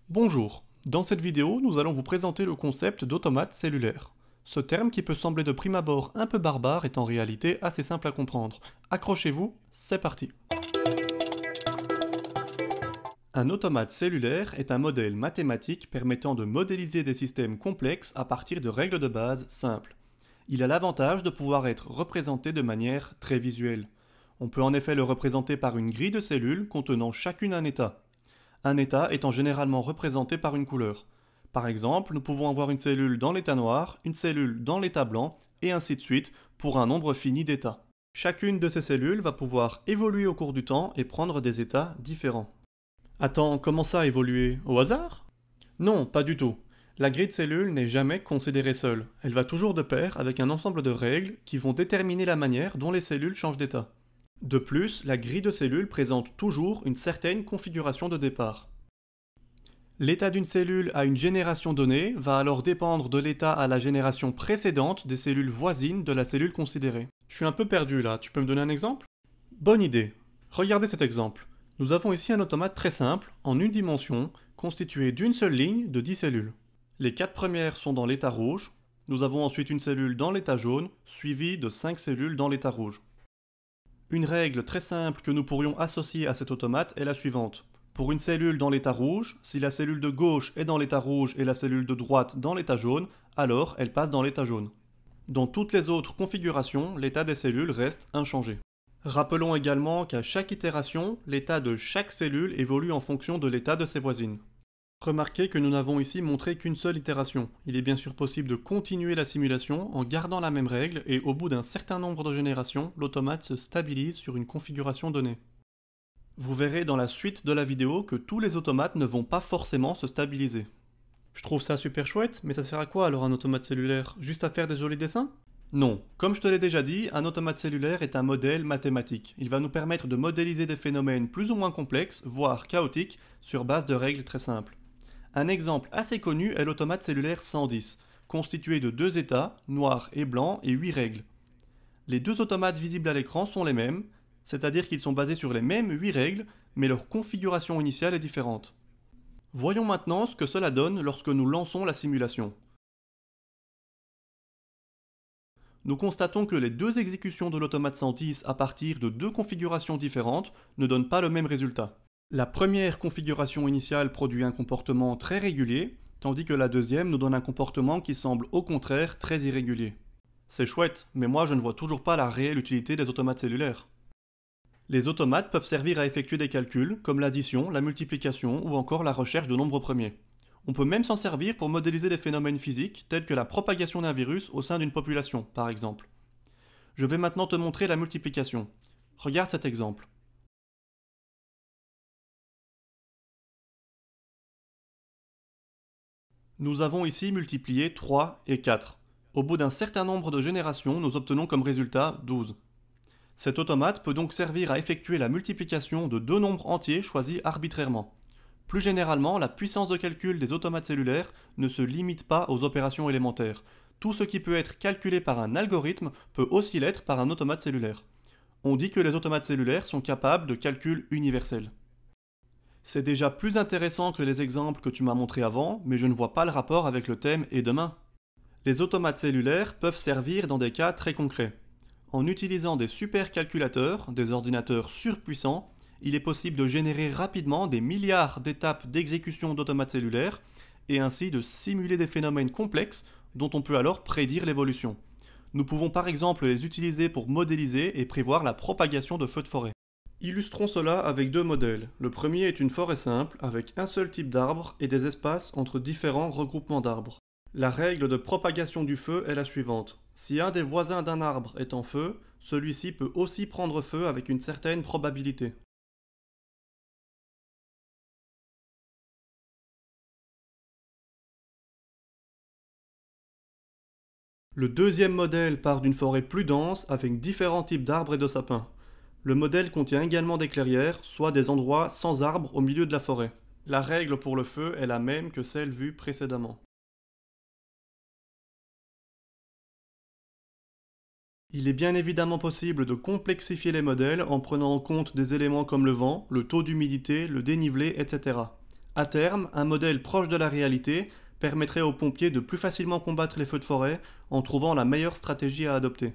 Bonjour, dans cette vidéo, nous allons vous présenter le concept d'automate cellulaire. Ce terme qui peut sembler de prime abord un peu barbare est en réalité assez simple à comprendre. Accrochez-vous, c'est parti. Un automate cellulaire est un modèle mathématique permettant de modéliser des systèmes complexes à partir de règles de base simples. Il a l'avantage de pouvoir être représenté de manière très visuelle. On peut en effet le représenter par une grille de cellules contenant chacune un état. Un état étant généralement représenté par une couleur. Par exemple, nous pouvons avoir une cellule dans l'état noir, une cellule dans l'état blanc, et ainsi de suite pour un nombre fini d'états. Chacune de ces cellules va pouvoir évoluer au cours du temps et prendre des états différents. Attends, comment ça évoluer? Au hasard? Non, pas du tout. La grille de cellules n'est jamais considérée seule. Elle va toujours de pair avec un ensemble de règles qui vont déterminer la manière dont les cellules changent d'état. De plus, la grille de cellules présente toujours une certaine configuration de départ. L'état d'une cellule à une génération donnée va alors dépendre de l'état à la génération précédente des cellules voisines de la cellule considérée. Je suis un peu perdu là, tu peux me donner un exemple? Bonne idée. Regardez cet exemple. Nous avons ici un automate très simple, en une dimension, constitué d'une seule ligne de 10 cellules. Les 4 premières sont dans l'état rouge, nous avons ensuite une cellule dans l'état jaune, suivie de 5 cellules dans l'état rouge. Une règle très simple que nous pourrions associer à cet automate est la suivante. Pour une cellule dans l'état rouge, si la cellule de gauche est dans l'état rouge et la cellule de droite dans l'état jaune, alors elle passe dans l'état jaune. Dans toutes les autres configurations, l'état des cellules reste inchangé. Rappelons également qu'à chaque itération, l'état de chaque cellule évolue en fonction de l'état de ses voisines. Remarquez que nous n'avons ici montré qu'une seule itération. Il est bien sûr possible de continuer la simulation en gardant la même règle et au bout d'un certain nombre de générations, l'automate se stabilise sur une configuration donnée. Vous verrez dans la suite de la vidéo que tous les automates ne vont pas forcément se stabiliser. Je trouve ça super chouette, mais ça sert à quoi alors un automate cellulaire? Juste à faire des jolis dessins? Non. Comme je te l'ai déjà dit, un automate cellulaire est un modèle mathématique. Il va nous permettre de modéliser des phénomènes plus ou moins complexes, voire chaotiques, sur base de règles très simples. Un exemple assez connu est l'automate cellulaire 110, constitué de 2 états, noir et blanc, et 8 règles. Les deux automates visibles à l'écran sont les mêmes, c'est-à-dire qu'ils sont basés sur les mêmes 8 règles, mais leur configuration initiale est différente. Voyons maintenant ce que cela donne lorsque nous lançons la simulation. Nous constatons que les deux exécutions de l'automate 110 à partir de deux configurations différentes ne donnent pas le même résultat. La première configuration initiale produit un comportement très régulier, tandis que la deuxième nous donne un comportement qui semble au contraire très irrégulier. C'est chouette, mais moi je ne vois toujours pas la réelle utilité des automates cellulaires. Les automates peuvent servir à effectuer des calculs, comme l'addition, la multiplication ou encore la recherche de nombres premiers. On peut même s'en servir pour modéliser des phénomènes physiques tels que la propagation d'un virus au sein d'une population, par exemple. Je vais maintenant te montrer la multiplication. Regarde cet exemple. Nous avons ici multiplié 3 et 4. Au bout d'un certain nombre de générations, nous obtenons comme résultat 12. Cet automate peut donc servir à effectuer la multiplication de deux nombres entiers choisis arbitrairement. Plus généralement, la puissance de calcul des automates cellulaires ne se limite pas aux opérations élémentaires. Tout ce qui peut être calculé par un algorithme peut aussi l'être par un automate cellulaire. On dit que les automates cellulaires sont capables de calculs universels. C'est déjà plus intéressant que les exemples que tu m'as montrés avant, mais je ne vois pas le rapport avec le thème et demain. Les automates cellulaires peuvent servir dans des cas très concrets. En utilisant des supercalculateurs, des ordinateurs surpuissants, il est possible de générer rapidement des milliards d'étapes d'exécution d'automates cellulaires et ainsi de simuler des phénomènes complexes dont on peut alors prédire l'évolution. Nous pouvons par exemple les utiliser pour modéliser et prévoir la propagation de feux de forêt. Illustrons cela avec deux modèles. Le premier est une forêt simple avec un seul type d'arbre et des espaces entre différents regroupements d'arbres. La règle de propagation du feu est la suivante. Si un des voisins d'un arbre est en feu, celui-ci peut aussi prendre feu avec une certaine probabilité. Le deuxième modèle part d'une forêt plus dense avec différents types d'arbres et de sapins. Le modèle contient également des clairières, soit des endroits sans arbres au milieu de la forêt. La règle pour le feu est la même que celle vue précédemment. Il est bien évidemment possible de complexifier les modèles en prenant en compte des éléments comme le vent, le taux d'humidité, le dénivelé, etc. À terme, un modèle proche de la réalité permettrait aux pompiers de plus facilement combattre les feux de forêt en trouvant la meilleure stratégie à adopter.